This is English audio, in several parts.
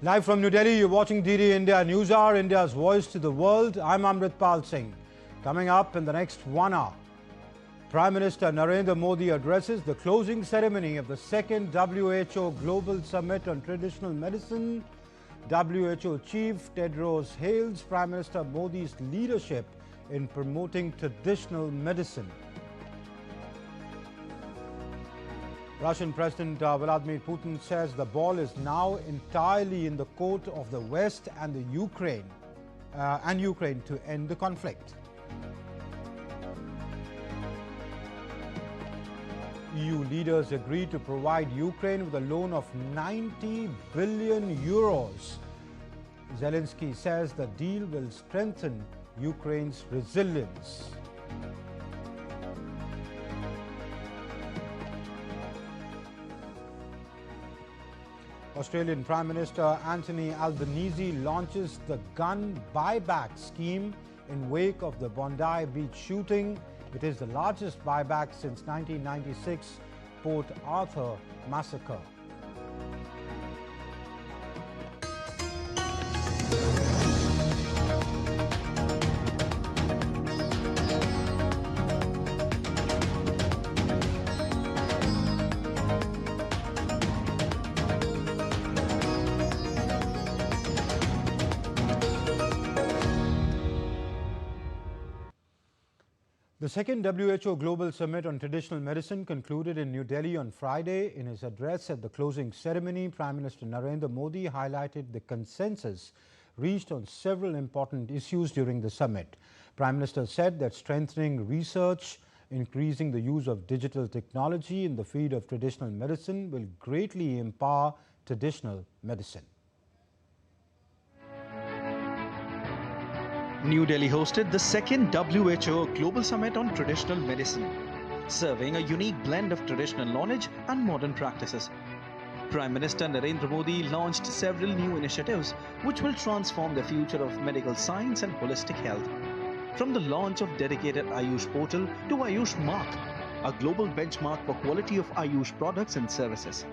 Live from New Delhi, you're watching DD India Newshour, India's voice to the world. I'm Amritpal Singh. Coming up in the next 1 hour, Prime Minister Narendra Modi addresses the closing ceremony of the second WHO Global Summit on Traditional Medicine. WHO Chief Tedros hails Prime Minister Modi's leadership in promoting traditional medicine. Russian President Vladimir Putin says the ball is now entirely in the court of the West and Ukraine to end the conflict. EU leaders agree to provide Ukraine with a loan of 90 billion euros. Zelensky says the deal will strengthen Ukraine's resilience. Australian Prime Minister Anthony Albanese launches the gun buyback scheme in wake of the Bondi Beach shooting. It is the largest buyback since 1996 Port Arthur massacre. The second WHO Global Summit on Traditional Medicine concluded in New Delhi on Friday. In his address at the closing ceremony, Prime Minister Narendra Modi highlighted the consensus reached on several important issues during the summit. Prime Minister said that strengthening research, increasing the use of digital technology in the field of traditional medicine will greatly empower traditional medicine. New Delhi hosted the second WHO Global Summit on Traditional Medicine, serving a unique blend of traditional knowledge and modern practices. Prime Minister Narendra Modi launched several new initiatives which will transform the future of medical science and holistic health. From the launch of dedicated Ayush portal to Ayush Mark, a global benchmark for quality of Ayush products and services.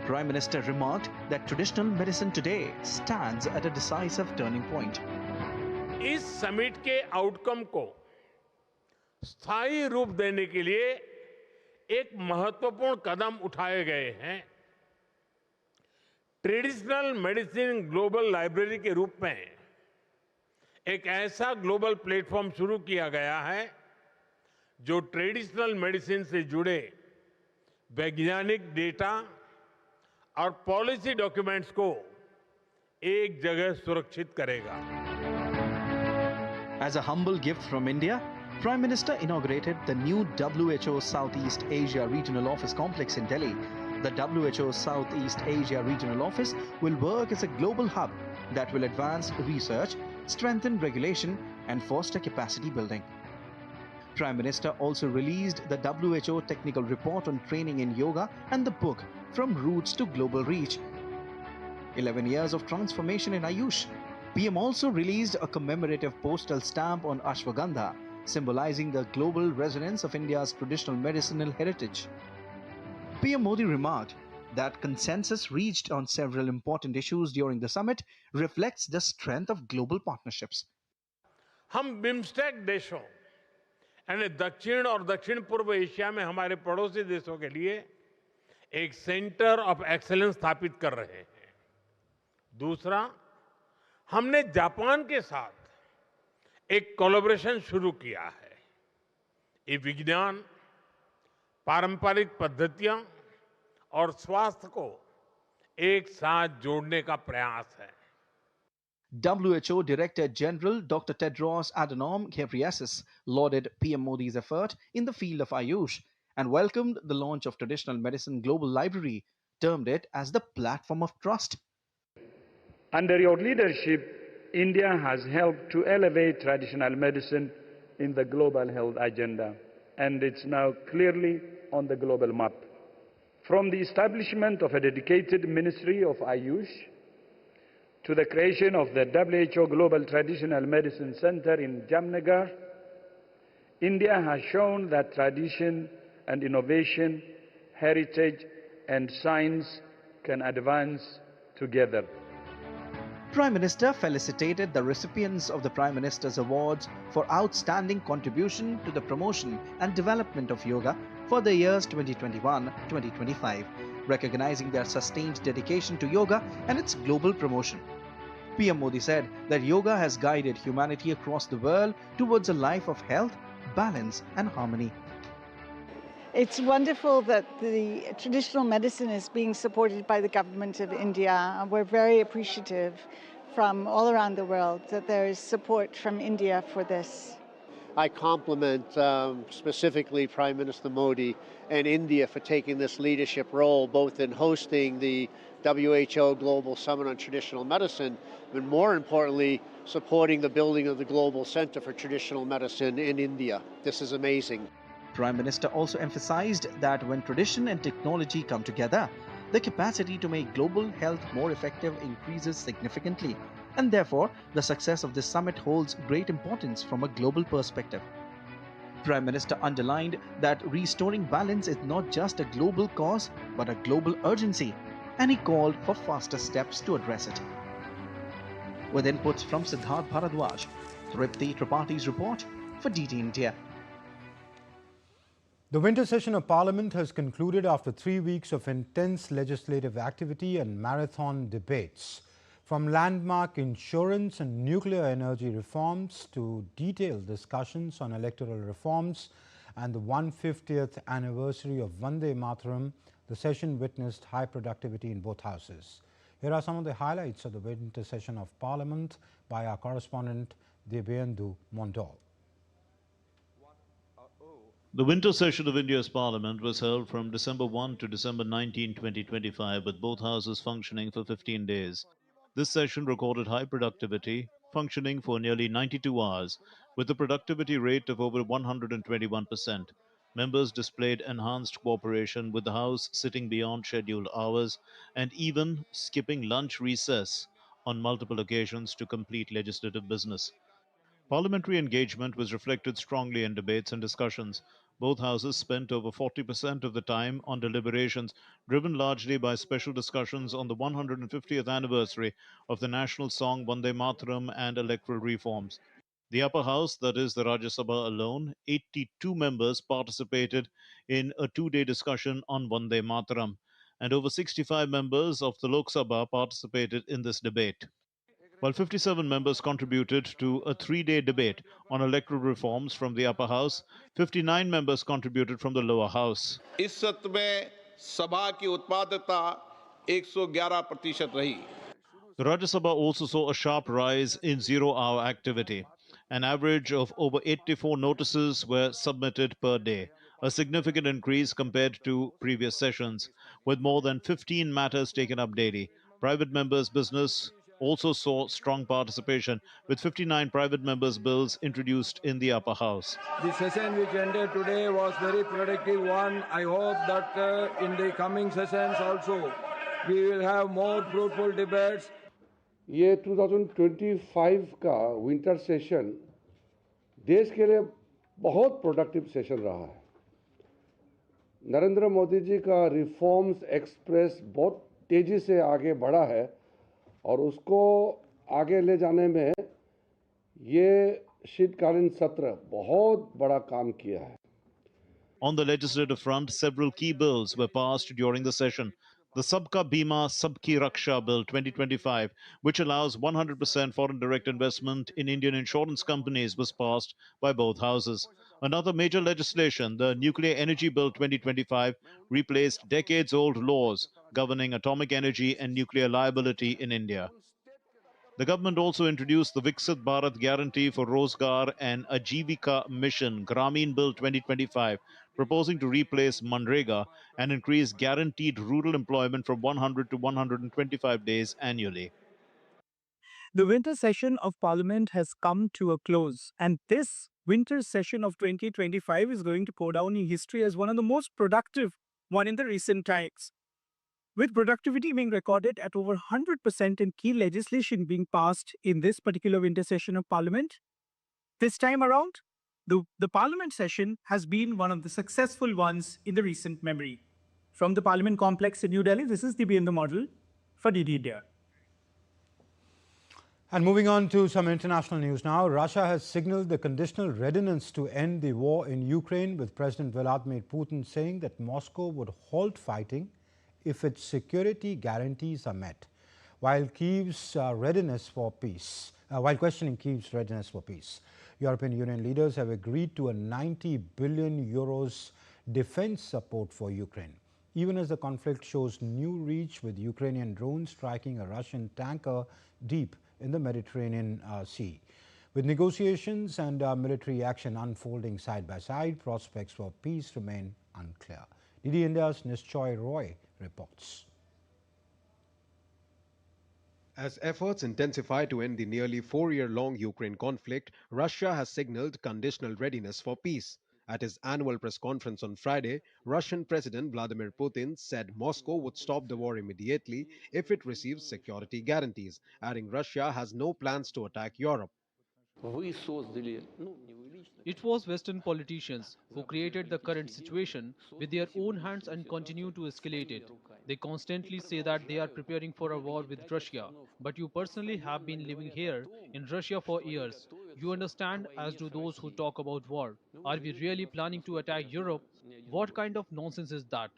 Prime Minister remarked that traditional medicine today stands at a decisive turning point. इस summit के outcome को स्थायी रूप देने के लिए एक महत्वपूर्ण कदम उठाए गए हैं। ट्रेडिशनल मेडिसिन ग्लोबल लाइब्रेरी के रूप में एक ऐसा ग्लोबल प्लेटफॉर्म शुरू किया गया है जो ट्रेडिशनल मेडिसिन से जुड़े वैज्ञानिक डेटा और पॉलिसी डॉक्यूमेंट्स को एक जगह सुरक्षित करेगा। As a humble gift from India, Prime Minister inaugurated the new WHO Southeast Asia Regional Office complex in Delhi. The WHO Southeast Asia Regional Office will work as a global hub that will advance research, strengthen regulation, and foster capacity building. Prime Minister also released the WHO Technical Report on Training in Yoga and the book From Roots to Global Reach. 11 years of transformation in Ayush. PM also released a commemorative postal stamp on Ashwagandha, symbolizing the global resonance of India's traditional medicinal heritage. PM Modi remarked that consensus reached on several important issues during the summit reflects the strength of global partnerships. हम BIMSTEC देशों यानी दक्षिण और दक्षिण पूर्व Asia में हमारे पड़ोसी देशों के लिए एक सेंटर ऑफ एक्सीलेंस स्थापित कर रहे हैं। दूसरा, हमने जापान के साथ एक कोलैबोरेशन शुरू किया है। ये विज्ञान, पारंपरिक पद्धतियां और स्वास्थ्य को एक साथ जोड़ने का प्रयास है। WHO Director General Dr. Tedros Adhanom Ghebreyesus lauded PM Modi's effort in the field of Ayush and welcomed the launch of Traditional Medicine Global Library, termed it as the platform of trust. Under your leadership, India has helped to elevate traditional medicine in the global health agenda, and it's now clearly on the global map. From the establishment of a dedicated Ministry of Ayush to the creation of the WHO Global Traditional Medicine Center in Jamnagar, India has shown that tradition and innovation, heritage and science can advance together. Prime Minister felicitated the recipients of the Prime Minister's Awards for outstanding contribution to the promotion and development of yoga for the years 2021-2025, recognizing their sustained dedication to yoga and its global promotion. PM Modi said that yoga has guided humanity across the world towards a life of health, balance and harmony. It's wonderful that the traditional medicine is being supported by the government of India. We're very appreciative from all around the world that there is support from India for this. I compliment specifically Prime Minister Modi and India for taking this leadership role, both in hosting the WHO Global Summit on Traditional Medicine, but more importantly, supporting the building of the Global Center for Traditional Medicine in India. This is amazing. Prime Minister also emphasized that when tradition and technology come together, the capacity to make global health more effective increases significantly, and therefore the success of this summit holds great importance from a global perspective. Prime Minister underlined that restoring balance is not just a global cause but a global urgency, and he called for faster steps to address it. With inputs from Siddharth Bharadwaj, Tripti Tripaঠি's report for DT India. The winter session of Parliament has concluded after 3 weeks of intense legislative activity and marathon debates. From landmark insurance and nuclear energy reforms to detailed discussions on electoral reforms and the 150th anniversary of Vande Mataram, the session witnessed high productivity in both houses. Here are some of the highlights of the winter session of Parliament by our correspondent Debyendu Mondal. The winter session of India's Parliament was held from December 1 to December 19, 2025, with both houses functioning for 15 days. This session recorded high productivity, functioning for nearly 92 hours, with a productivity rate of over 121%. Members displayed enhanced cooperation, with the House sitting beyond scheduled hours and even skipping lunch recess on multiple occasions to complete legislative business. Parliamentary engagement was reflected strongly in debates and discussions. Both houses spent over 40% of the time on deliberations, driven largely by special discussions on the 150th anniversary of the national song Vande Mataram and electoral reforms. The upper house, that is the Rajya Sabha alone, 82 members participated in a two-day discussion on Vande Mataram, and over 65 members of the Lok Sabha participated in this debate. While 57 members contributed to a three-day debate on electoral reforms from the upper house, 59 members contributed from the lower house. इस सत्र में सभा की उत्पादकता 111% रही. The Rajya Sabha also saw a sharp rise in zero-hour activity. An average of over 84 notices were submitted per day, a significant increase compared to previous sessions, with more than 15 matters taken up daily. Private members' business also saw strong participation, with 59 private members' bills introduced in the upper house. The session which ended today was very productive one. I hope that in the coming sessions also we will have more fruitful debates. ये 2025 का winter session देश के लिए बहुत productive session रहा है. नरेंद्र मोदी जी का reforms express बहुत तेजी से आगे बढ़ा है और उसको आगे ले जाने में ये शीतकालीन सत्र बहुत बड़ा काम किया है. On the legislative front, several key bills were passed during the session. The Sabka Bima Sabki Raksha Bill 2025, which allows 100% foreign direct investment in Indian insurance companies, was passed by both houses. Another major legislation, the Nuclear Energy Bill 2025, replaced decades-old laws governing atomic energy and nuclear liability in India. The government also introduced the Viksit Bharat Guarantee for Rozgar and Ajivika Mission Grameen Bill 2025, proposing to replace Manrega and increase guaranteed rural employment from 100 to 125 days annually. The winter session of Parliament has come to a close, and this winter session of 2025 is going to go down in history as one of the most productive one in the recent times, with productivity being recorded at over 100% and key legislation being passed in this particular winter session of Parliament. This time around, the Parliament session has been one of the successful ones in the recent memory. From the Parliament complex in New Delhi, this is Debyendu Mondal for DD India. And moving on to some international news now, Russia has signaled the conditional readiness to end the war in Ukraine, with President Vladimir Putin saying that Moscow would halt fighting if its security guarantees are met, while questioning Kyiv's readiness for peace. European Union leaders have agreed to a 90 billion euros defense support for Ukraine, even as the conflict shows new reach, with Ukrainian drones striking a Russian tanker deep in the Mediterranean Sea. With negotiations and military action unfolding side by side, prospects for peace remain unclear. DD India's Nishchoy Roy reports. As efforts intensify to end the nearly 4-year-long Ukraine conflict, Russia has signaled conditional readiness for peace. At his annual press conference on Friday, Russian President Vladimir Putin said Moscow would stop the war immediately if it receives security guarantees, adding Russia has no plans to attack Europe. It was Western politicians who created the current situation with their own hands and continue to escalate it. They constantly say that they are preparing for a war with Russia, but you personally have been living here in Russia for years. You understand, as do those who talk about war. Are we really planning to attack Europe? What kind of nonsense is that?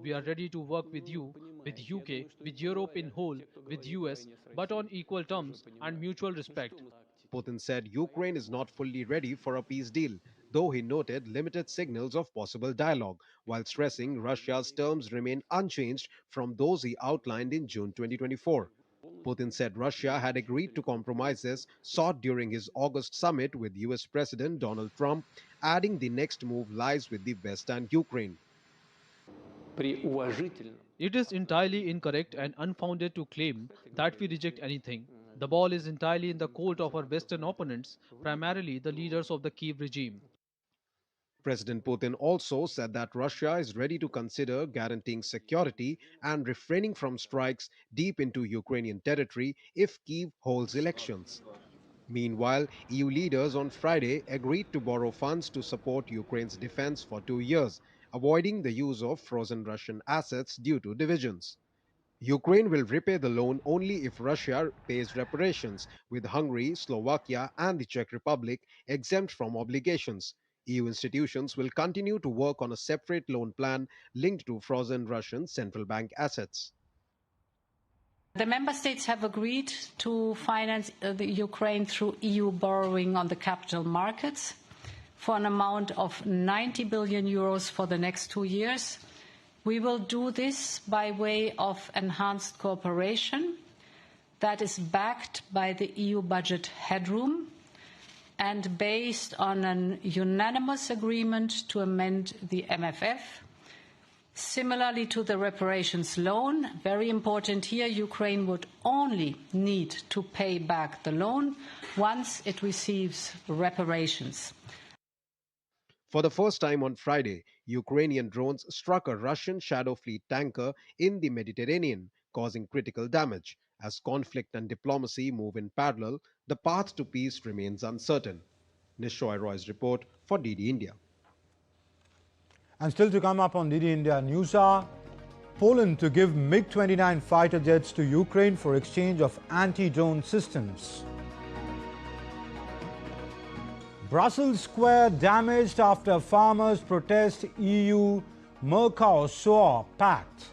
We are ready to work with you, with UK, with Europe in whole, with US, but on equal terms and mutual respect. Putin said Ukraine is not fully ready for a peace deal, though he noted limited signals of possible dialogue, while stressing Russia's terms remain unchanged from those he outlined in June 2024. Putin said Russia had agreed to compromises sought during his August summit with US President Donald Trump, adding the next move lies with the West and Ukraine. It is entirely incorrect and unfounded to claim that we reject anything. The ball is entirely in the court of our Western opponents, primarily the leaders of the Kyiv regime. President Putin also said that Russia is ready to consider guaranteeing security and refraining from strikes deep into Ukrainian territory if Kyiv holds elections. Meanwhile, EU leaders on Friday agreed to borrow funds to support Ukraine's defense for 2 years, avoiding the use of frozen Russian assets due to divisions. Ukraine will repay the loan only if Russia pays reparations, with Hungary, Slovakia and the Czech Republic exempt from obligations. EU institutions will continue to work on a separate loan plan linked to frozen Russian central bank assets. The member states have agreed to finance the Ukraine through EU borrowing on the capital markets for an amount of 90 billion euros for the next 2 years. We will do this by way of enhanced cooperation that is backed by the EU budget headroom and based on an unanimous agreement to amend the MFF. Similarly to the reparations loan, very important here, Ukraine would only need to pay back the loan once it receives reparations. For the first time on Friday, Ukrainian drones struck a Russian Shadow Fleet tanker in the Mediterranean, causing critical damage. As conflict and diplomacy move in parallel, the path to peace remains uncertain. Nishchoy Roy's report for DD India. And still to come up on DD India Newshour, Poland to give MiG-29 fighter jets to Ukraine for exchange of anti-drone systems. Brussels Square damaged after farmers protest EU Mercosur pact.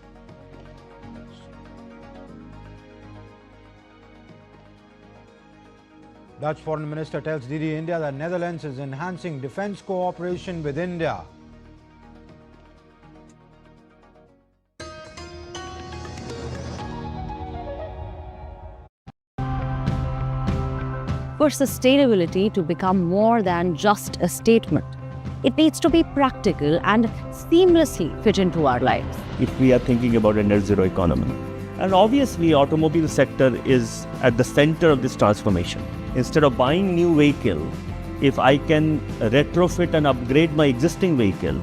Dutch Foreign Minister tells DD India that Netherlands is enhancing defence cooperation with India. For sustainability to become more than just a statement, it needs to be practical and seamlessly fit into our lives. If we are thinking about a net zero economy, and obviously automobile sector is at the center of this transformation. Instead of buying new vehicle, if I can retrofit and upgrade my existing vehicle,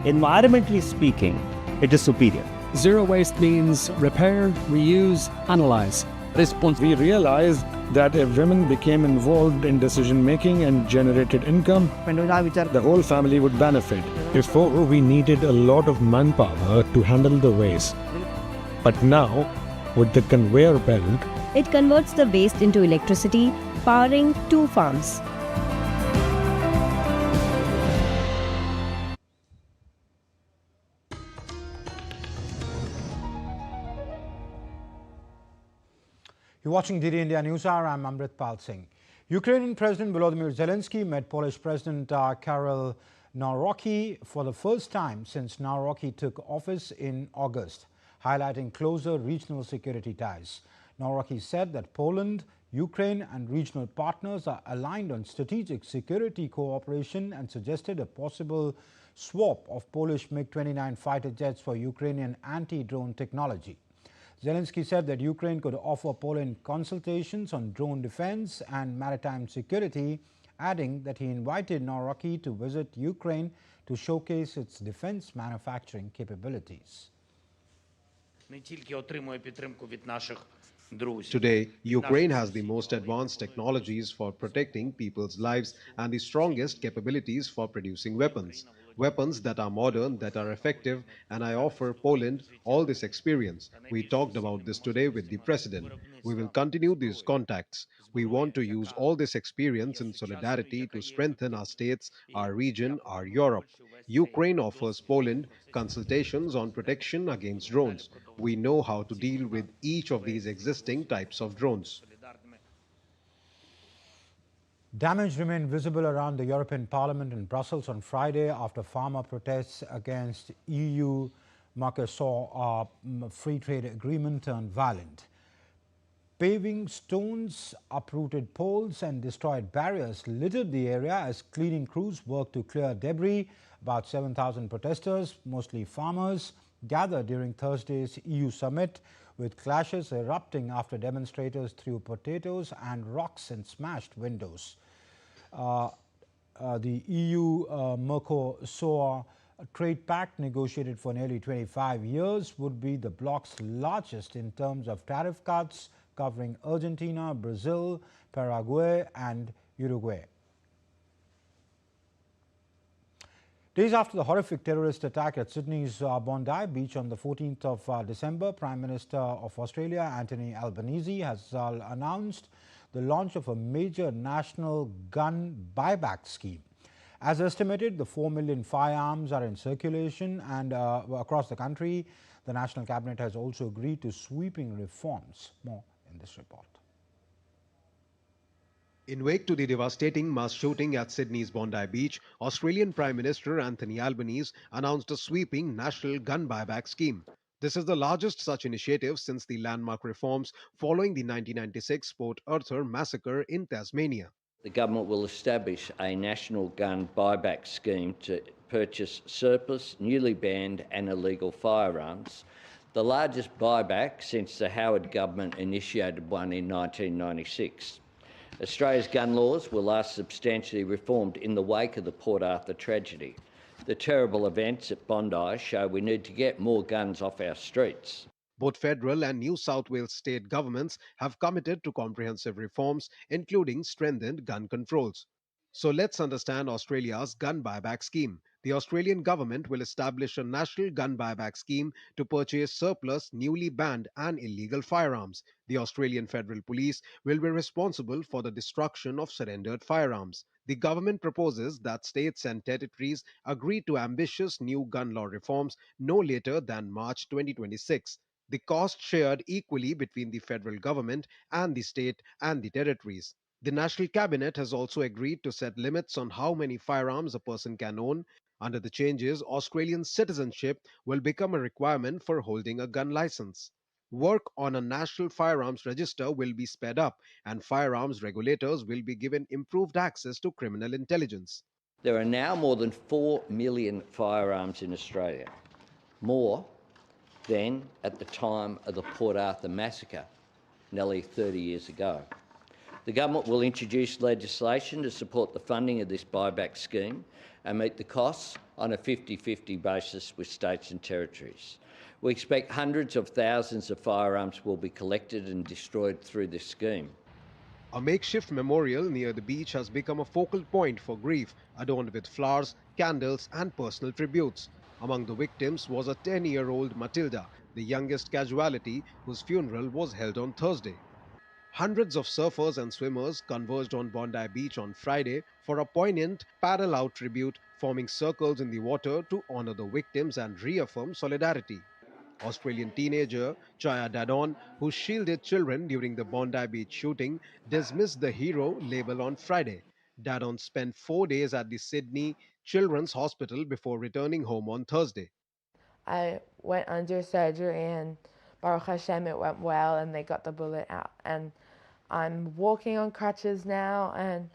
environmentally speaking, it is superior. Zero waste means repair, reuse, analyze. We realized that if women became involved in decision making and generated income, the whole family would benefit. Before, we needed a lot of manpower to handle the waste. But now, with the conveyor belt, It converts the waste into electricity, powering 2 farms. You're watching DD India Newshour. I'm Amritpal Singh. Ukrainian President Volodymyr Zelensky met Polish President Karol Nawrocki for the first time since Nawrocki took office in August, highlighting closer regional security ties. Nawrocki said that Poland, Ukraine and regional partners are aligned on strategic security cooperation and suggested a possible swap of Polish MiG-29 fighter jets for Ukrainian anti-drone technology. Zelensky said that Ukraine could offer Poland consultations on drone defense and maritime security, adding that he invited Nawrocki to visit Ukraine to showcase its defense manufacturing capabilities. Today, Ukraine has the most advanced technologies for protecting people's lives and the strongest capabilities for producing weapons. Weapons that are modern, that are effective, and I offer Poland all this experience. We talked about this today with the President. We will continue these contacts. We want to use all this experience in solidarity to strengthen our states, our region, our Europe. Ukraine offers Poland consultations on protection against drones. We know how to deal with each of these existing types of drones. Damage remained visible around the European Parliament in Brussels on Friday after farmer protests against EU-Mercosur free trade agreement turned violent. Paving stones, uprooted poles and destroyed barriers littered the area as cleaning crews worked to clear debris. About 7,000 protesters, mostly farmers, gathered during Thursday's EU summit, with clashes erupting after demonstrators threw potatoes and rocks and smashed windows. The EU-Mercosur trade pact, negotiated for nearly 25 years, would be the bloc's largest in terms of tariff cuts, covering Argentina, Brazil, Paraguay and Uruguay. Days after the horrific terrorist attack at Sydney's Bondi Beach on the 14th of December, Prime Minister of Australia Anthony Albanese has announced the launch of a major national gun buyback scheme. As estimated, the 4 million firearms are in circulation and across the country. The National Cabinet has also agreed to sweeping reforms. More in this report. In wake to the devastating mass shooting at Sydney's Bondi Beach, Australian Prime Minister Anthony Albanese announced a sweeping national gun buyback scheme. This is the largest such initiative since the landmark reforms following the 1996 Port Arthur massacre in Tasmania. The government will establish a national gun buyback scheme to purchase surplus, newly banned and illegal firearms, the largest buyback since the Howard government initiated one in 1996. Australia's gun laws were last substantially reformed in the wake of the Port Arthur tragedy. The terrible events at Bondi show we need to get more guns off our streets. Both federal and New South Wales state governments have committed to comprehensive reforms, including strengthened gun controls. So let's understand Australia's gun buyback scheme. The Australian government will establish a national gun buyback scheme to purchase surplus, newly banned and illegal firearms. The Australian Federal Police will be responsible for the destruction of surrendered firearms. The government proposes that states and territories agree to ambitious new gun law reforms no later than March 2026. The cost shared equally between the federal government and the state and the territories. The National Cabinet has also agreed to set limits on how many firearms a person can own. Under the changes, Australian citizenship will become a requirement for holding a gun license. Work on a national firearms register will be sped up, and firearms regulators will be given improved access to criminal intelligence. There are now more than 4 million firearms in Australia, more than at the time of the Port Arthur massacre, nearly 30 years ago. The government will introduce legislation to support the funding of this buyback scheme and meet the costs on a 50-50 basis with states and territories. We expect hundreds of thousands of firearms will be collected and destroyed through this scheme. A makeshift memorial near the beach has become a focal point for grief, adorned with flowers, candles and personal tributes. Among the victims was a 10-year-old Matilda, the youngest casualty, whose funeral was held on Thursday. Hundreds of surfers and swimmers converged on Bondi Beach on Friday for a poignant paddle-out tribute, forming circles in the water to honor the victims and reaffirm solidarity. Australian teenager Chaya Dadon, who shielded children during the Bondi Beach shooting, dismissed the hero label on Friday. Dadon spent 4 days at the Sydney Children's Hospital before returning home on Thursday. I went under surgery and Baruch Hashem, it went well and they got the bullet out. And I'm walking on crutches now and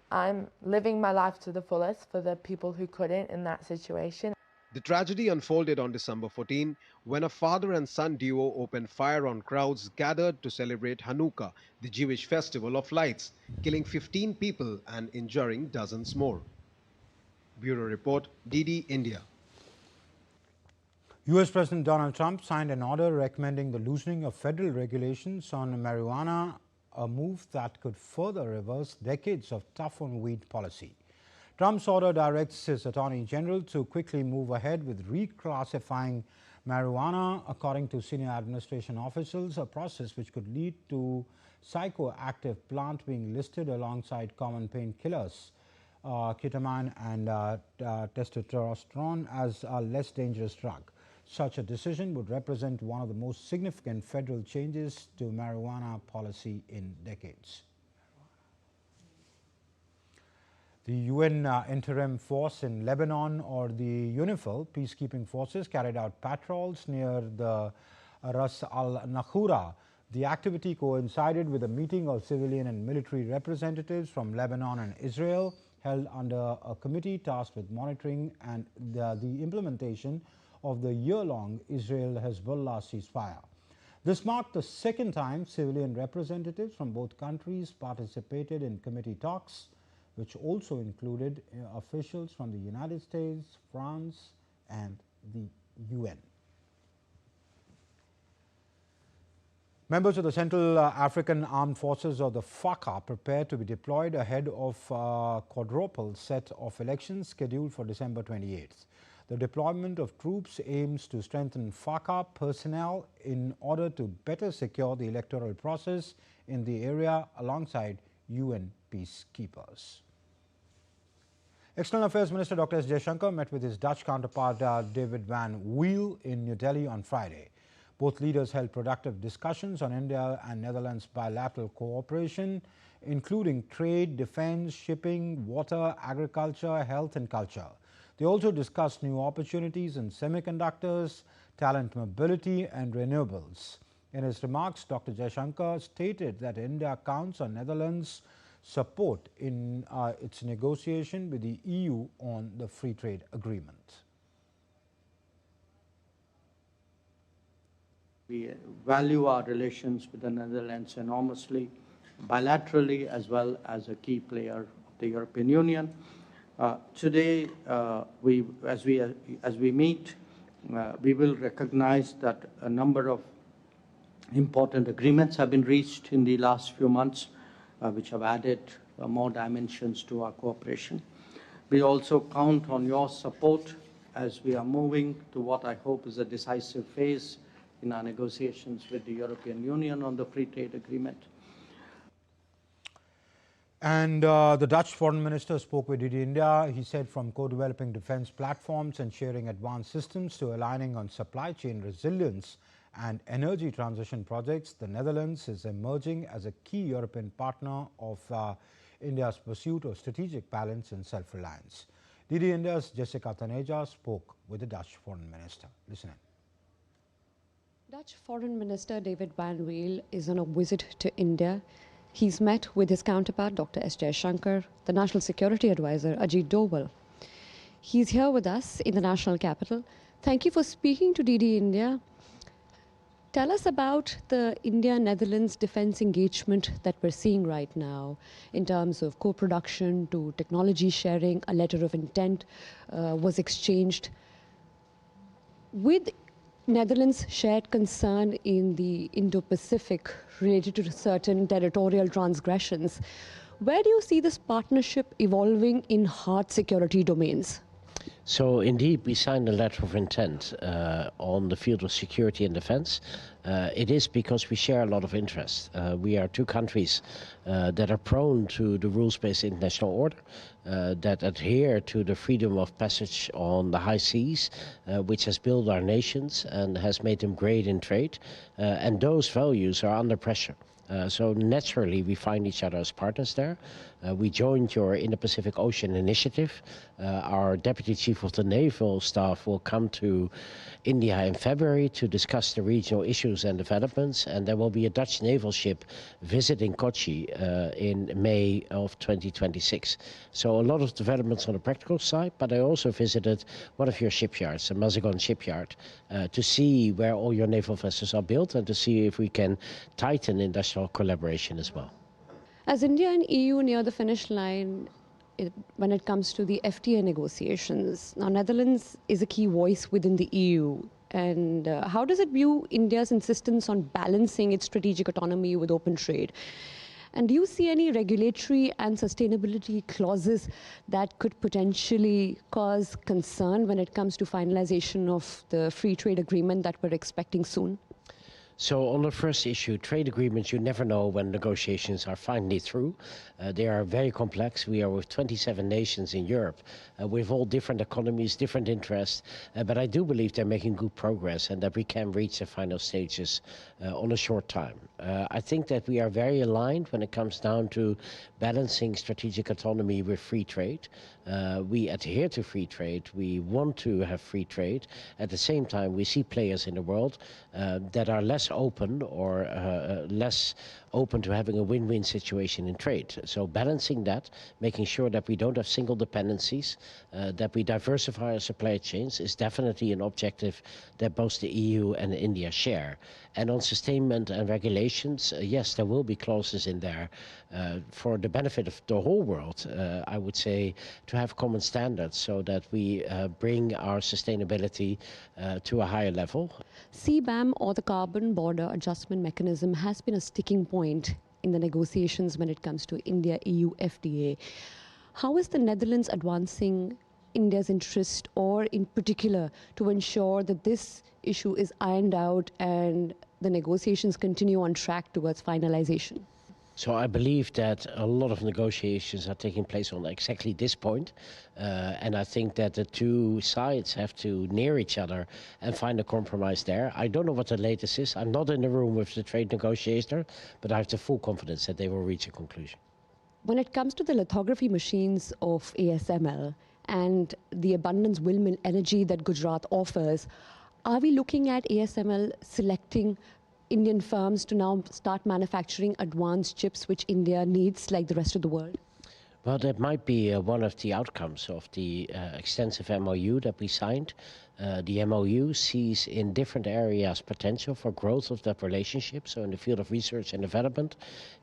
I'm living my life to the fullest for the people who couldn't in that situation. The tragedy unfolded on December 14 when a father and son duo opened fire on crowds gathered to celebrate Hanukkah, the Jewish festival of lights, killing 15 people and injuring dozens more. Bureau Report, DD India. U.S. President Donald Trump signed an order recommending the loosening of federal regulations on marijuana, a move that could further reverse decades of tough-on-weed policy. Trump's order directs his Attorney General to quickly move ahead with reclassifying marijuana, according to senior administration officials, a process which could lead to psychoactive plant being listed alongside common painkillers, ketamine and testosterone, as a less dangerous drug. Such a decision would represent one of the most significant federal changes to marijuana policy in decades. The UN interim force in Lebanon, or the UNIFIL peacekeeping forces, carried out patrols near the Ras al-Nakhura. The activity coincided with a meeting of civilian and military representatives from Lebanon and Israel, held under a committee tasked with monitoring and the implementation of the year-long Israel-Hezbollah ceasefire. This marked the second time civilian representatives from both countries participated in committee talks, which also included officials from the United States, France, and the UN. Members of the Central African Armed Forces, or the FACA, prepare to be deployed ahead of a quadruple set of elections scheduled for December 28th. The deployment of troops aims to strengthen FACA personnel in order to better secure the electoral process in the area alongside UN peacekeepers. External Affairs Minister Dr. S. Jaishankar met with his Dutch counterpart David Van Wiel in New Delhi on Friday. Both leaders held productive discussions on India and Netherlands bilateral cooperation, including trade, defense, shipping, water, agriculture, health and culture. They also discussed new opportunities in semiconductors, talent mobility and renewables. In his remarks, Dr. Jaishankar stated that India counts on Netherlands' support in its negotiation with the EU on the free trade agreement. We value our relations with the Netherlands enormously, bilaterally as well as a key player of the European Union. Today, as we meet, we will recognize that a number of important agreements have been reached in the last few months, which have added more dimensions to our cooperation. We also count on your support as we are moving to what I hope is a decisive phase in our negotiations with the European Union on the free trade agreement. And the Dutch foreign minister spoke with DD India. He said from co-developing defense platforms and sharing advanced systems to aligning on supply chain resilience and energy transition projects, the Netherlands is emerging as a key European partner of India's pursuit of strategic balance and self-reliance. DD India's Jessica Taneja spoke with the Dutch foreign minister. Listen in. Dutch Foreign Minister David Van Wiel is on a visit to India. He's met with his counterpart, Dr. S. Jaishankar, the National Security Advisor, Ajit Doval. He's here with us in the national capital. Thank you for speaking to DD India. Tell us about the India-Netherlands defense engagement that we're seeing right now in terms of co-production to technology sharing. A letter of intent was exchanged. With Netherlands' shared concern in the Indo-Pacific related to certain territorial transgressions, where do you see this partnership evolving in hard security domains? So indeed, we signed a letter of intent on the field of security and defense. It is because we share a lot of interests. We are two countries that are prone to the rules-based international order, that adhere to the freedom of passage on the high seas, which has built our nations and has made them great in trade. And those values are under pressure. So naturally, we find each other as partners there. We joined your Indo-Pacific Ocean Initiative. Our Deputy Chief of the Naval Staff will come to India in February to discuss the regional issues and developments, and there will be a Dutch naval ship visiting Kochi in May of 2026. So a lot of developments on the practical side, but I also visited one of your shipyards, the Mazagon shipyard, to see where all your naval vessels are built and to see if we can tighten industrial collaboration as well. As India and EU near the finish line when it comes to the FTA negotiations, now Netherlands is a key voice within the EU. And how does it view India's insistence on balancing its strategic autonomy with open trade? And do you see any regulatory and sustainability clauses that could potentially cause concern when it comes to finalization of the free trade agreement that we're expecting soon? So on the first issue, trade agreements, you never know when negotiations are finally through. They are very complex. We are with 27 nations in Europe, with all different economies, different interests. But I do believe they're making good progress and that we can reach the final stages on a short time. I think that we are very aligned when it comes down to balancing strategic autonomy with free trade. We adhere to free trade. We want to have free trade. At the same time, we see players in the world that are less open or less open to having a win-win situation in trade. So balancing that, making sure that we don't have single dependencies, that we diversify our supply chains is definitely an objective that both the EU and India share. And on sustainment and regulations, yes, there will be clauses in there for the benefit of the whole world, I would say, to have common standards so that we bring our sustainability to a higher level. CBAM, or the Carbon Border Adjustment Mechanism, has been a sticking point in the negotiations when it comes to India-EU FTA. How is the Netherlands advancing India's interest, or in particular to ensure that this issue is ironed out and the negotiations continue on track towards finalization? So I believe that a lot of negotiations are taking place on exactly this point. And I think that the two sides have to near each other and find a compromise there. I don't know what the latest is. I'm not in the room with the trade negotiator, but I have the full confidence that they will reach a conclusion. When it comes to the lithography machines of ASML and the abundance windmill energy that Gujarat offers, are we looking at ASML selecting Indian firms to now start manufacturing advanced chips which India needs like the rest of the world? Well, that might be one of the outcomes of the extensive MOU that we signed. The MOU sees in different areas potential for growth of that relationship, so in the field of research and development,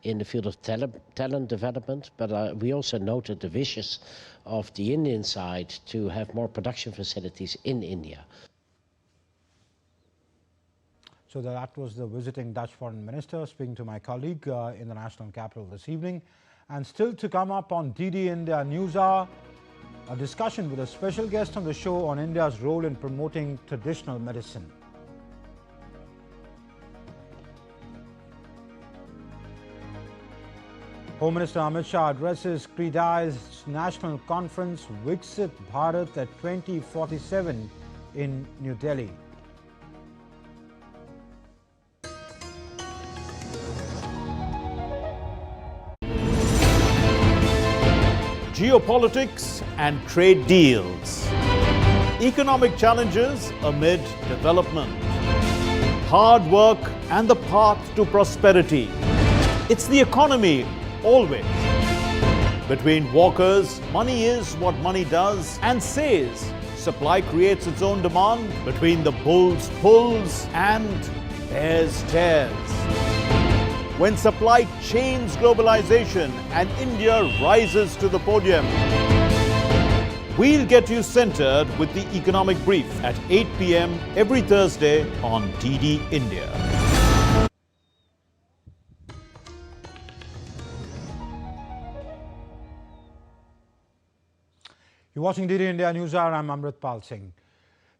in the field of talent development, but we also noted the wishes of the Indian side to have more production facilities in India. So that was the visiting Dutch Foreign Minister speaking to my colleague in the national capital this evening. And still to come up on DD India Newshour, a discussion with a special guest on the show on India's role in promoting traditional medicine. Home Minister Amit Shah addresses CREDAI's National Conference Viksit Bharat at 2047 in New Delhi. Geopolitics and trade deals. Economic challenges amid development. Hard work and the path to prosperity. It's the economy, always. Between walkers, money is what money does and says. Supply creates its own demand. Between the bulls pulls and bears tears. When supply chains globalization and India rises to the podium. We'll get you centered with the economic brief at 8 p.m. every Thursday on DD India. You're watching DD India Newshour. I'm Amritpal Singh.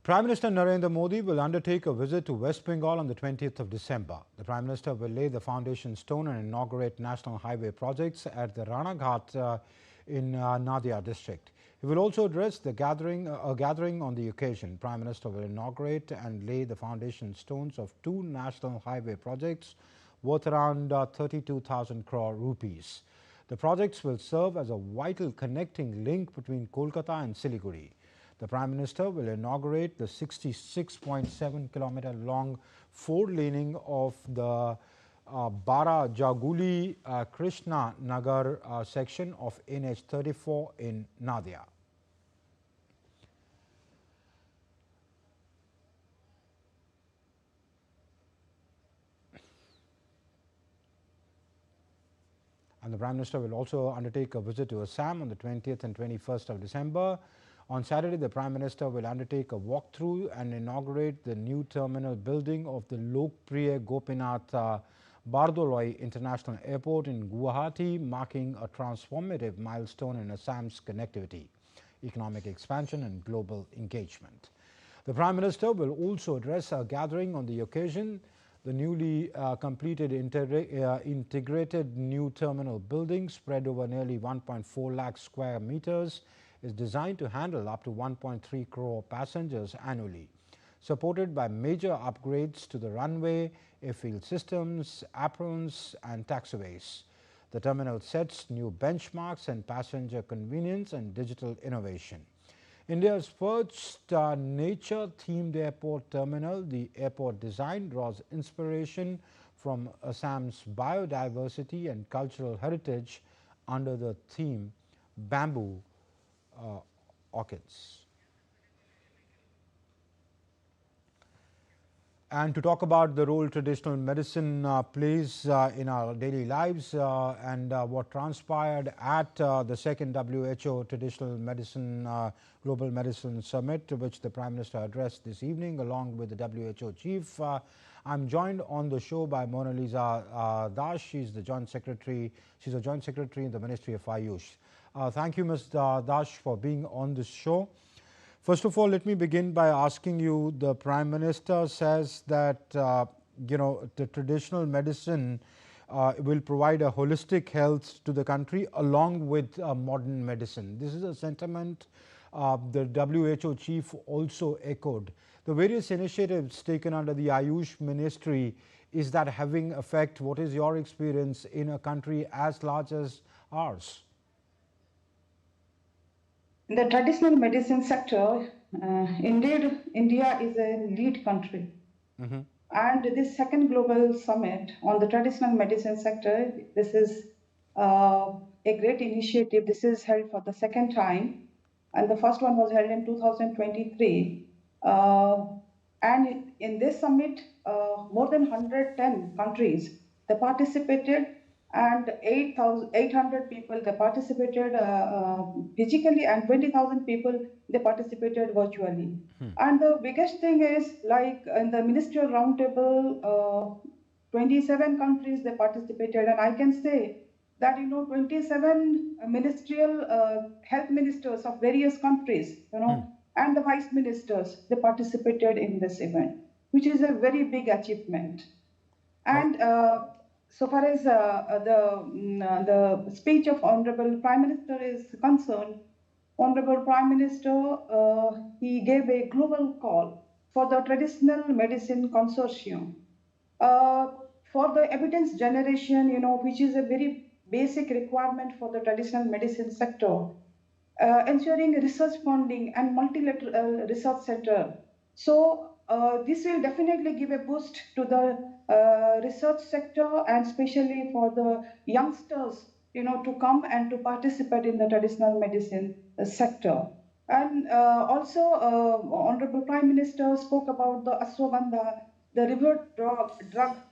Prime Minister Narendra Modi will undertake a visit to West Bengal on the 20th of December. The Prime Minister will lay the foundation stone and inaugurate national highway projects at the Ranaghat in Nadia district. He will also address a gathering on the occasion. Prime Minister will inaugurate and lay the foundation stones of two national highway projects worth around 32,000 crore rupees. The projects will serve as a vital connecting link between Kolkata and Siliguri. The Prime Minister will inaugurate the 66.7-kilometer long four-laning of the Bara Jaguli Krishna Nagar section of NH 34 in Nadia. And the Prime Minister will also undertake a visit to Assam on the 20th and 21st of December. On Saturday, the Prime Minister will undertake a walkthrough and inaugurate the new terminal building of the Lokpriya Gopinath Bardoloi International Airport in Guwahati, marking a transformative milestone in Assam's connectivity, economic expansion and global engagement. The Prime Minister will also address a gathering on the occasion. The newly completed integrated new terminal building, spread over nearly 1.4 lakh square meters, is designed to handle up to 1.3 crore passengers annually, supported by major upgrades to the runway, airfield systems, aprons and taxiways. The terminal sets new benchmarks in passenger convenience and digital innovation. India's first nature-themed airport terminal, the airport design draws inspiration from Assam's biodiversity and cultural heritage under the theme Bamboo Orchids. And to talk about the role traditional medicine plays in our daily lives and what transpired at the second WHO Traditional Medicine Global Medicine Summit, which the Prime Minister addressed this evening along with the WHO Chief. I'm joined on the show by Mona Lisa Das. She's the Joint Secretary. She's a Joint Secretary in the Ministry of Ayush. Thank you, Ms. Das, for being on this show. First of all, let me begin by asking you, the Prime Minister says that, the traditional medicine will provide a holistic health to the country along with modern medicine. This is a sentiment the WHO chief also echoed. The various initiatives taken under the Ayush Ministry, is that having effect? What is your experience in a country as large as ours? In the traditional medicine sector, indeed, India is a lead country. And this second global summit on the traditional medicine sector, this is a great initiative. This is held for the second time, and the first one was held in 2023. And in this summit, more than 110 countries, they participated, and 800 people, they participated physically, and 20,000 people, they participated virtually. And the biggest thing is, like in the ministerial roundtable, 27 countries, they participated. And I can say that, 27 ministerial health ministers of various countries, and the vice ministers, they participated in this event, which is a very big achievement. And so far as the speech of Honorable Prime Minister is concerned, Honorable Prime Minister, he gave a global call for the traditional medicine consortium for the evidence generation, which is a very basic requirement for the traditional medicine sector, ensuring research funding and multilateral research center. So this will definitely give a boost to the research sector, and especially for the youngsters, to come and to participate in the traditional medicine sector. And also, Honorable Prime Minister spoke about the ashwagandha, the revered drug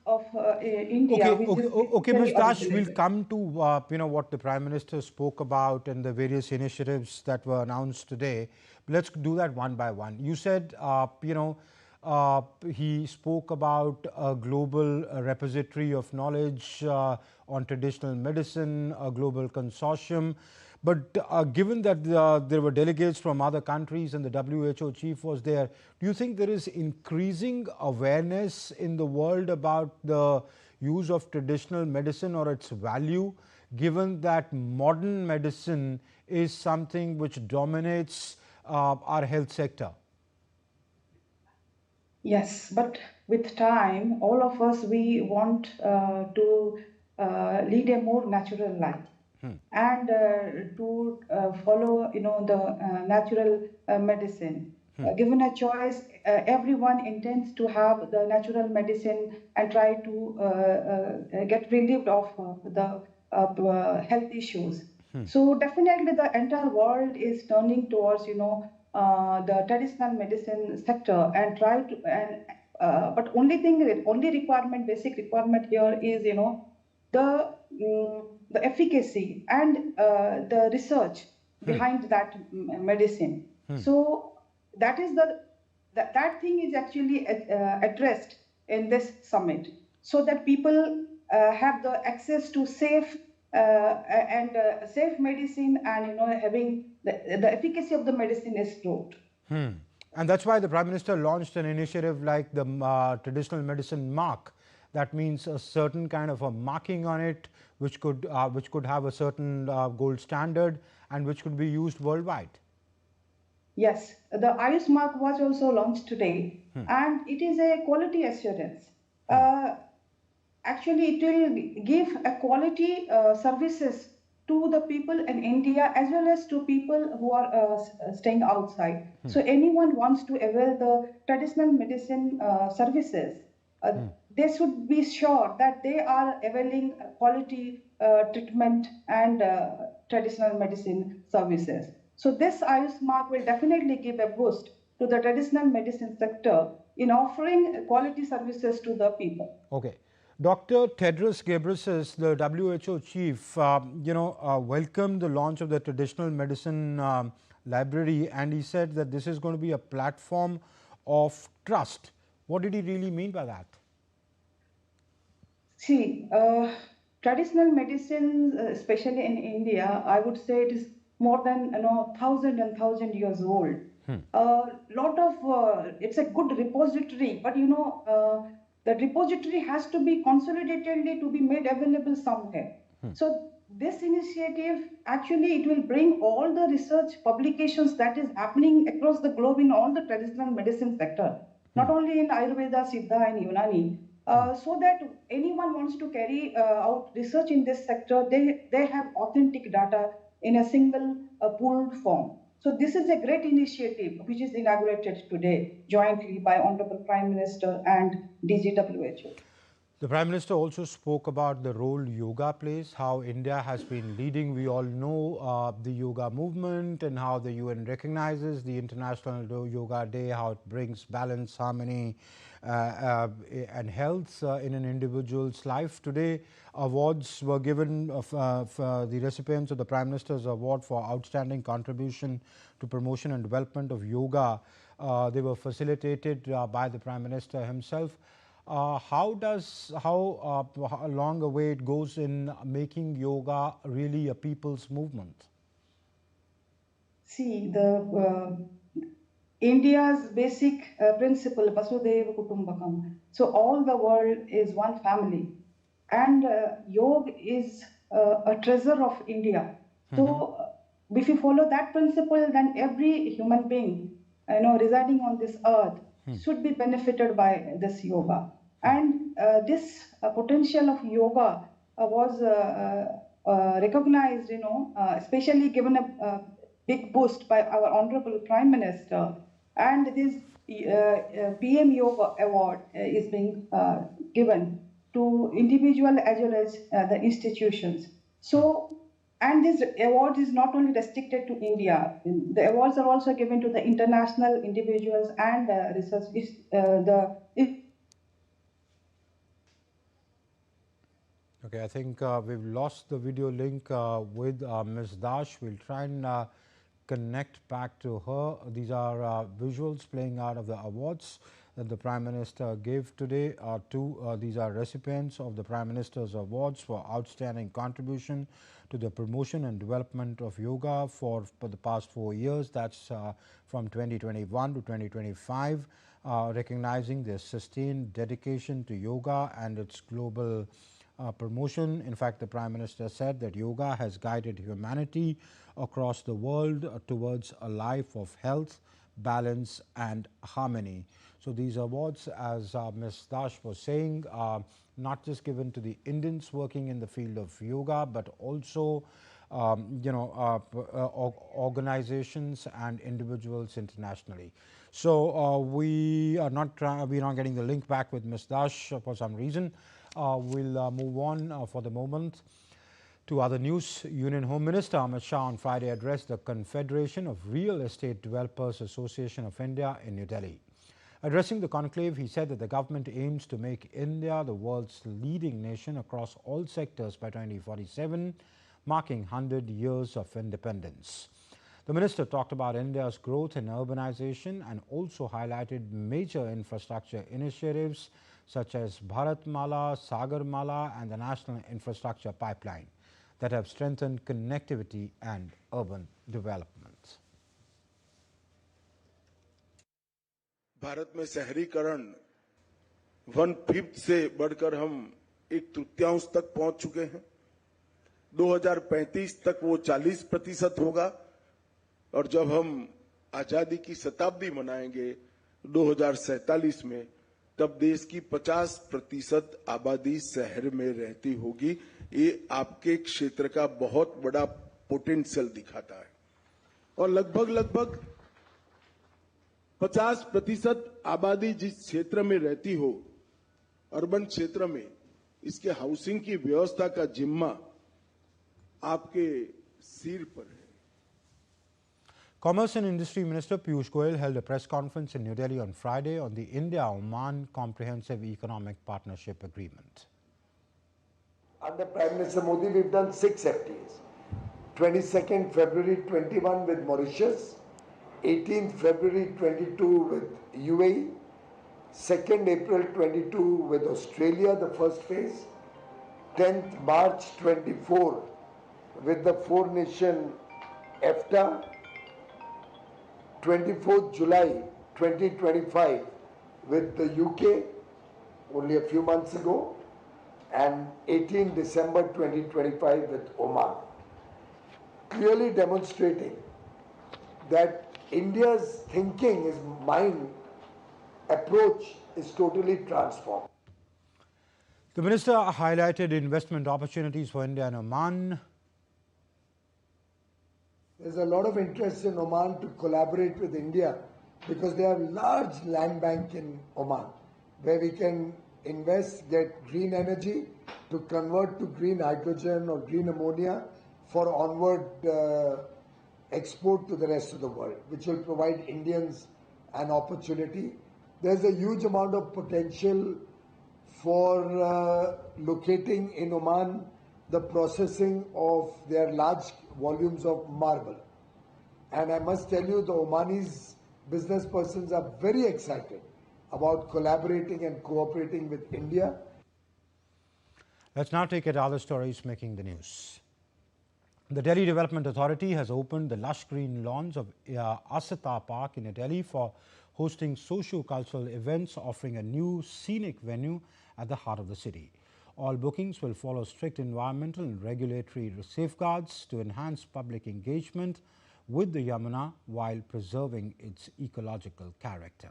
of India. Okay, Ms. Dash, we'll come to what the Prime Minister spoke about and the various initiatives that were announced today. Let's do that one by one. You said He spoke about a global repository of knowledge on traditional medicine, a global consortium. But given that there were delegates from other countries and the WHO chief was there, do you think there is increasing awareness in the world about the use of traditional medicine or its value, given that modern medicine is something which dominates our health sector? Yes, but with time, all of us, we want to lead a more natural life. And to follow, the natural medicine. Given a choice, everyone intends to have the natural medicine and try to get relieved of the health issues. So definitely the entire world is turning towards, the traditional medicine sector and try to, but only requirement, basic requirement here is, the efficacy and the research behind that medicine. So that is that thing is actually addressed in this summit, so that people have the access to safe safe medicine, and having the efficacy of the medicine is proved. And that's why the Prime Minister launched an initiative like the traditional medicine mark. That means a certain kind of a marking on it, which could have a certain gold standard and which could be used worldwide. Yes, the IUS mark was also launched today, and it is a quality assurance. Actually, it will give a quality services to the people in India as well as to people who are staying outside. So anyone wants to avail the traditional medicine services, they should be sure that they are availing quality treatment and traditional medicine services. So this IUS mark will definitely give a boost to the traditional medicine sector in offering quality services to the people. Okay. Dr. Tedros Ghebreyesus, the WHO chief, welcomed the launch of the traditional medicine library, and he said that this is going to be a platform of trust. What did he really mean by that? See, traditional medicine, especially in India, I would say it is more than 1,000 years old. Lot of it's a good repository, but the repository has to be consolidatedly to be made available somewhere. So this initiative, actually, it will bring all the research publications that is happening across the globe in all the traditional medicine sector, not only in Ayurveda, Siddha and Unani, so that anyone wants to carry out research in this sector, they have authentic data in a single pooled form. So this is a great initiative which is inaugurated today jointly by Honorable Prime Minister and DGWHO. The Prime Minister also spoke about the role yoga plays, how India has been leading. We all know the yoga movement and how the UN recognizes the International Yoga Day, how it brings balance, harmony and health in an individual's life. Today, awards were given for the recipients of the Prime Minister's Award for outstanding contribution to promotion and development of yoga. They were facilitated by the Prime Minister himself. How long a way it goes in making yoga really a people's movement? See, India's basic principle, Vasudhaiva Kutumbakam. So all the world is one family, and yoga is a treasure of India. So if you follow that principle, then every human being, residing on this earth should be benefited by this yoga. And this potential of yoga was recognized, especially given a big boost by our Honorable Prime Minister. And this PM Yoga Award is being given to individual as well as the institutions. So, and this award is not only restricted to India. The awards are also given to the international individuals and research. Okay, I think we've lost the video link with Ms. Dash. We'll try and connect back to her. These are visuals playing out of the awards that the Prime Minister gave today these are recipients of the Prime Minister's Awards for outstanding contribution to the promotion and development of yoga for the past 4 years. That's from 2021 to 2025, recognizing their sustained dedication to yoga and its global promotion. In fact, the Prime Minister said that yoga has guided humanity across the world towards a life of health, balance and harmony. So these awards, as Ms. Dash was saying, are not just given to the Indians working in the field of yoga, but also organizations and individuals internationally. So we are not getting the link back with Ms. Dash for some reason. We'll move on for the moment to other news. Union Home Minister Amit Shah on Friday addressed the Confederation of Real Estate Developers Association of India in New Delhi. Addressing the conclave, he said that the government aims to make India the world's leading nation across all sectors by 2047, marking 100 years of independence. The minister talked about India's growth in urbanization and also highlighted major infrastructure initiatives such as Bharatmala, Sagarmala and the National Infrastructure Pipeline that have strengthened connectivity and urban development. Bharat में शहरीकरण 1/5 से बढ़कर हम 1/3 तक पहुंच चुके हैं। 2035 तक वो 40% होगा और जब हम आजादी की शताब्दी मनाएंगे 2047 में, तब देश की 50% आबादी शहर में रहती होगी। ये आपके क्षेत्र का बहुत बड़ा पोटेंशियल दिखाता है और लगभग 50% आबादी जिस क्षेत्र में रहती हो, अर्बन क्षेत्र में, इसके हाउसिंग की व्यवस्था का जिम्मा आपके सिर पर है। Commerce and Industry Minister Piyush Goyal held a press conference in New Delhi on Friday on the India-Oman Comprehensive Economic Partnership Agreement. Under Prime Minister Modi, we've done 6 FTAs. 22nd February 21 with Mauritius, 18th February 22 with UAE, 2nd April 22 with Australia, the first phase, 10th March 24 with the 4-nation EFTA, 24th July 2025 with the UK, only a few months ago, and 18 December 2025 with Oman. Clearly demonstrating that India's thinking, his mind, approach is totally transformed. The minister highlighted investment opportunities for India and Oman. There's a lot of interest in Oman to collaborate with India because they have large land bank in Oman where we can invest, get green energy to convert to green hydrogen or green ammonia for onward export to the rest of the world, which will provide Indians an opportunity. There's a huge amount of potential for locating in Oman the processing of their large volumes of marble. And I must tell you, the Omanis business persons are very excited about collaborating and cooperating with India. Let's now take it to other stories making the news. The Delhi Development Authority has opened the lush green lawns of Asata Park in Delhi for hosting socio-cultural events, offering a new scenic venue at the heart of the city. All bookings will follow strict environmental and regulatory safeguards to enhance public engagement with the Yamuna while preserving its ecological character.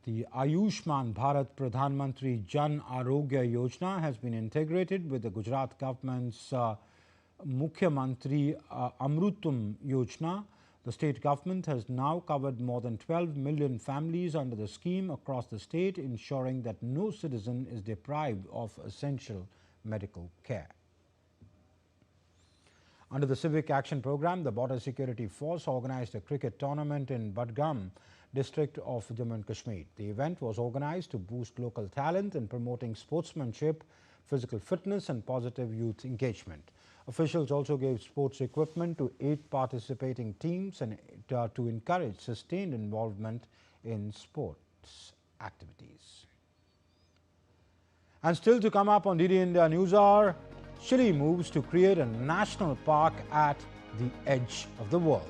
The Ayushman Bharat Pradhan Mantri Jan Arogya Yojana has been integrated with the Gujarat government's Mukhya Mantri Amrutam Yojana. The state government has now covered more than 12 million families under the scheme across the state, ensuring that no citizen is deprived of essential medical care. Under the Civic Action Program, the Border Security Force organized a cricket tournament in Budgam district of Jammu and Kashmir. The event was organized to boost local talent and promoting sportsmanship, physical fitness and positive youth engagement. Officials also gave sports equipment to 8 participating teams and to encourage sustained involvement in sports activities. And still to come up on DD India Newshour, Chile moves to create a national park at the edge of the world.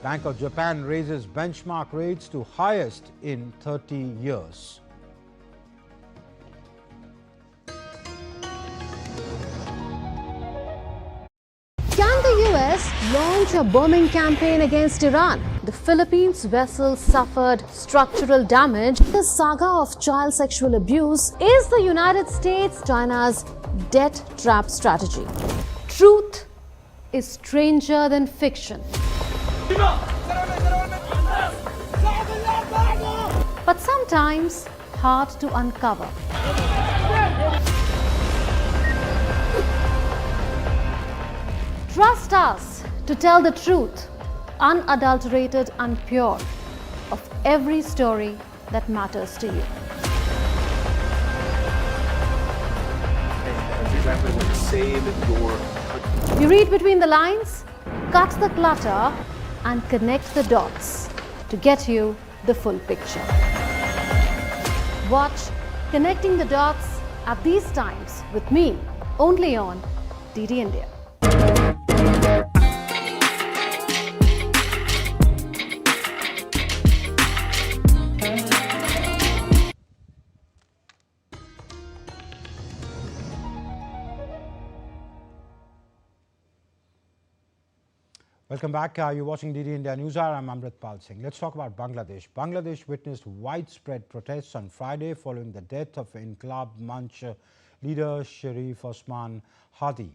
Bank of Japan raises benchmark rates to highest in 30 years. Can the US launch a bombing campaign against Iran? The Philippines vessel suffered structural damage. The saga of child sexual abuse is the United States China's debt trap strategy. Truth is stranger than fiction. But sometimes hard to uncover. Trust us to tell the truth, unadulterated and pure, of every story that matters to you. You read between the lines, cut the clutter, and connect the dots to get you the full picture. Watch Connecting the Dots at these times with me, only on DD India. Welcome back. You're watching DD India Newshour. I'm Amritpal Singh. Let's talk about Bangladesh. Bangladesh witnessed widespread protests on Friday following the death of Inqilab Manch leader Sharif Osman Hadi.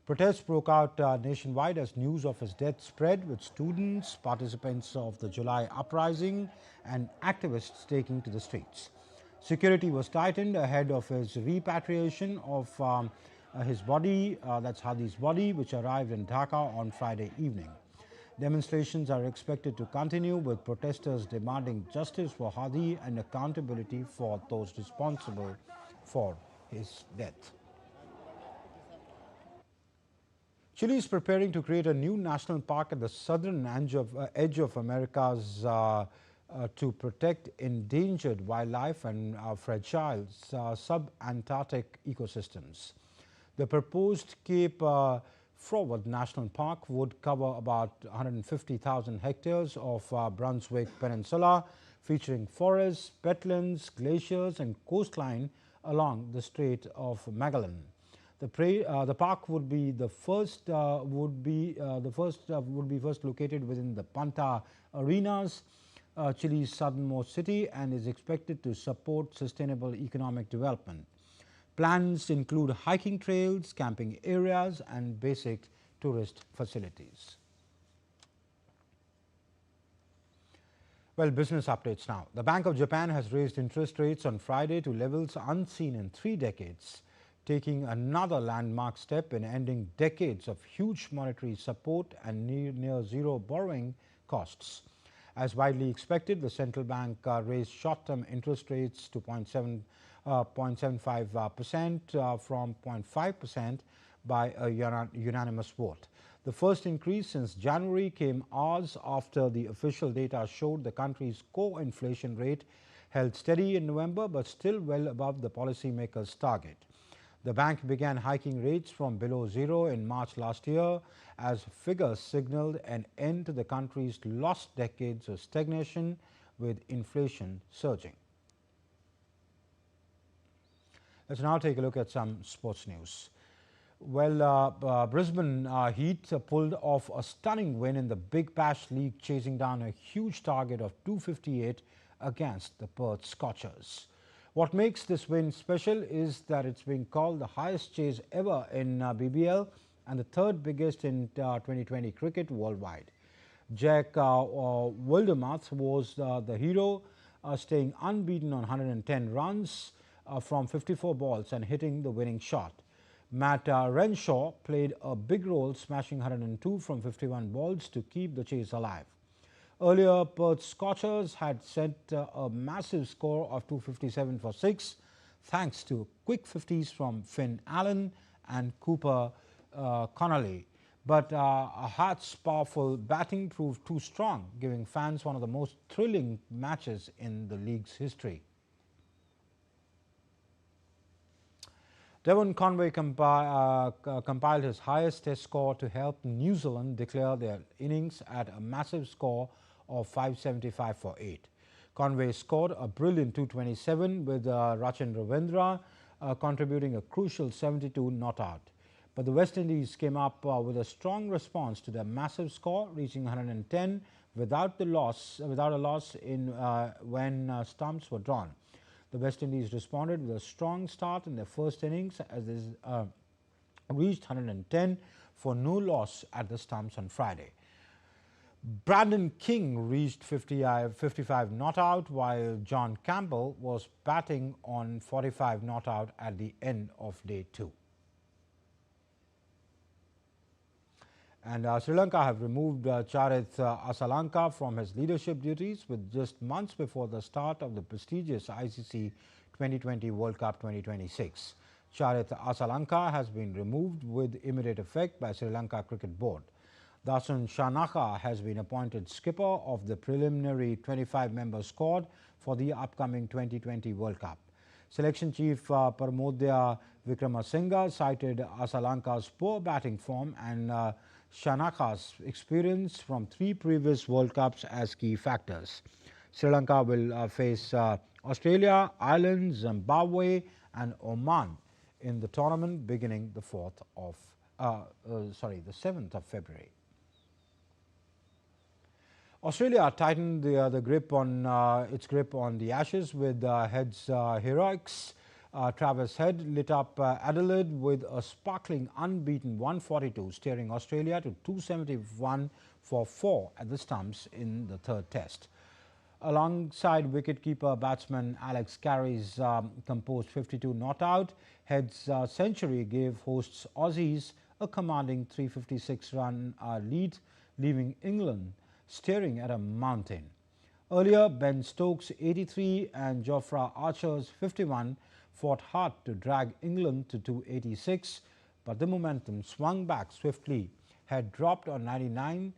Protests broke out nationwide as news of his death spread, with students, participants of the July uprising, and activists taking to the streets. Security was tightened ahead of his repatriation of his body, that's Hadi's body, which arrived in Dhaka on Friday evening. Demonstrations are expected to continue, with protesters demanding justice for Hadi and accountability for those responsible for his death. Chile is preparing to create a new national park at the southern edge of America's to protect endangered wildlife and fragile sub-Antarctic ecosystems. The proposed Cape Froward National Park would cover about 150,000 hectares of Brunswick Peninsula, featuring forests, wetlands, glaciers, and coastline along the Strait of Magellan. The park would be first located within the Punta Arenas, Chile's southernmost city, and is expected to support sustainable economic development. Plans include hiking trails, camping areas, and basic tourist facilities. Well, business updates now. The Bank of Japan has raised interest rates on Friday to levels unseen in 3 decades, taking another landmark step in ending decades of huge monetary support and near zero borrowing costs. As widely expected, the central bank raised short-term interest rates to 0.75% from 0.5% by a unanimous vote. The first increase since January came hours after the official data showed the country's core inflation rate held steady in November, but still well above the policymakers' target. The bank began hiking rates from below zero in March last year, as figures signaled an end to the country's lost decades of stagnation, with inflation surging. Let's now take a look at some sports news. Well, Brisbane Heat pulled off a stunning win in the Big Bash League, chasing down a huge target of 258 against the Perth Scorchers. What makes this win special is that it's being called the highest chase ever in BBL and the third biggest in 2020 cricket worldwide. Jack Wildermuth was the hero, staying unbeaten on 110 runs from 54 balls and hitting the winning shot. Matt Renshaw played a big role, smashing 102 from 51 balls to keep the chase alive. Earlier, Perth Scorchers had set a massive score of 257 for 6, thanks to quick 50s from Finn Allen and Cooper Connolly. But Hart's powerful batting proved too strong, giving fans one of the most thrilling matches in the league's history. Devon Conway compiled his highest test score to help New Zealand declare their innings at a massive score of 575 for 8. Conway scored a brilliant 227 with Rachin Ravindra contributing a crucial 72 not out. But the West Indies came up with a strong response to their massive score, reaching 110 without a loss in when stumps were drawn. The West Indies responded with a strong start in their first innings as they reached 110 for no loss at the stumps on Friday. Brandon King reached 55 not out, while John Campbell was batting on 45 not out at the end of day 2. And Sri Lanka have removed Charith Asalanka from his leadership duties with just months before the start of the prestigious ICC 2020 World Cup 2026. Charith Asalanka has been removed with immediate effect by Sri Lanka Cricket Board. Dasun Shanaka has been appointed skipper of the preliminary 25-member squad for the upcoming 2020 World Cup. Selection chief Parmodya Vikramasinghe cited Asalanka's poor batting form and Shanaka's experience from 3 previous World Cups as key factors. Sri Lanka will face Australia, Ireland, Zimbabwe and Oman in the tournament beginning the 7th of February. Australia tightened its grip on the Ashes with Head's heroics. Travis Head lit up Adelaide with a sparkling unbeaten 142, steering Australia to 271 for 4 at the stumps in the 3rd test. Alongside wicketkeeper batsman Alex Carey's composed 52 not out, Head's century gave hosts Aussies a commanding 356-run lead, leaving England staring at a mountain. Earlier, Ben Stokes' 83 and Jofra Archer's 51 fought hard to drag England to 286, but the momentum swung back swiftly. Had dropped on 99,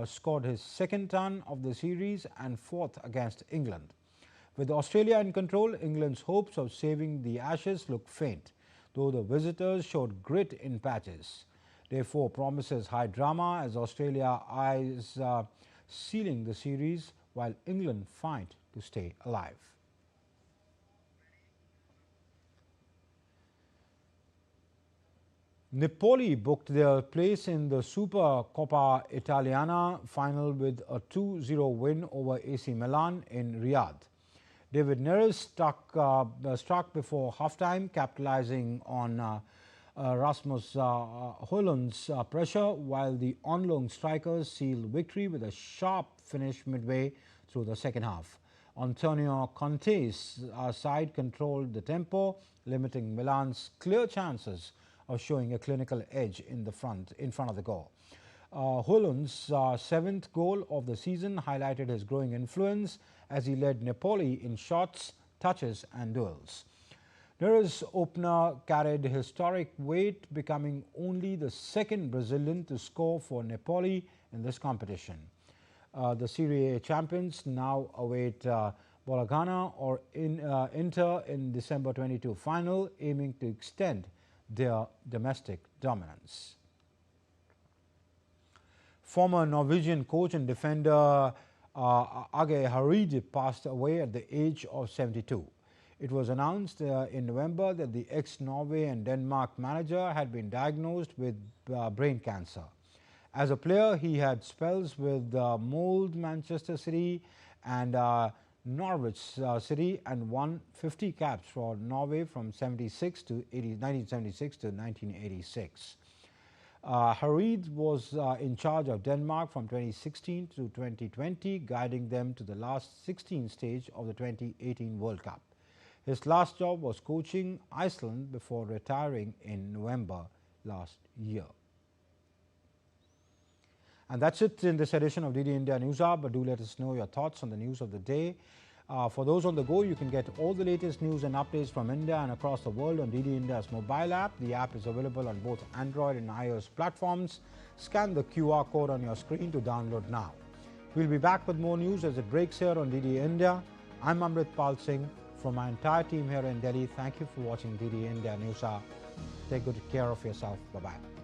scored his 2nd ton of the series and 4th against England. With Australia in control, England's hopes of saving the Ashes look faint, though the visitors showed grit in patches. Day 4 promises high drama as Australia eyes sealing the series while England fight to stay alive. Napoli booked their place in the Super Coppa Italiana final with a 2-0 win over AC Milan in Riyadh. David Neres struck before halftime, capitalizing on Rasmus Højlund's pressure, while the on-loan strikers sealed victory with a sharp finish midway through the second half. Antonio Conte's side controlled the tempo, limiting Milan's clear chances of showing a clinical edge in front of the goal. Højlund's 7th goal of the season highlighted his growing influence as he led Napoli in shots, touches and duels. Neres' opener carried historic weight, becoming only the 2nd Brazilian to score for Napoli in this competition. The Serie A champions now await Bologna or Inter in December 22 final, aiming to extend their domestic dominance. Former Norwegian coach and defender Age Hareide passed away at the age of 72. It was announced in November that the ex-Norway and Denmark manager had been diagnosed with brain cancer. As a player, he had spells with Molde, Manchester City and Norwich City and won 50 caps for Norway from 1976 to 1986. Hareide was in charge of Denmark from 2016 to 2020, guiding them to the last 16 stage of the 2018 World Cup. His last job was coaching Iceland before retiring in November last year. And that's it in this edition of DD India Newshour, but do let us know your thoughts on the news of the day. For those on the go, you can get all the latest news and updates from India and across the world on DD India's mobile app. The app is available on both Android and iOS platforms. Scan the QR code on your screen to download now. We'll be back with more news as it breaks here on DD India. I'm Amrit Pal Singh. From my entire team here in Delhi, thank you for watching DD India Newshour. Take good care of yourself. Bye-bye.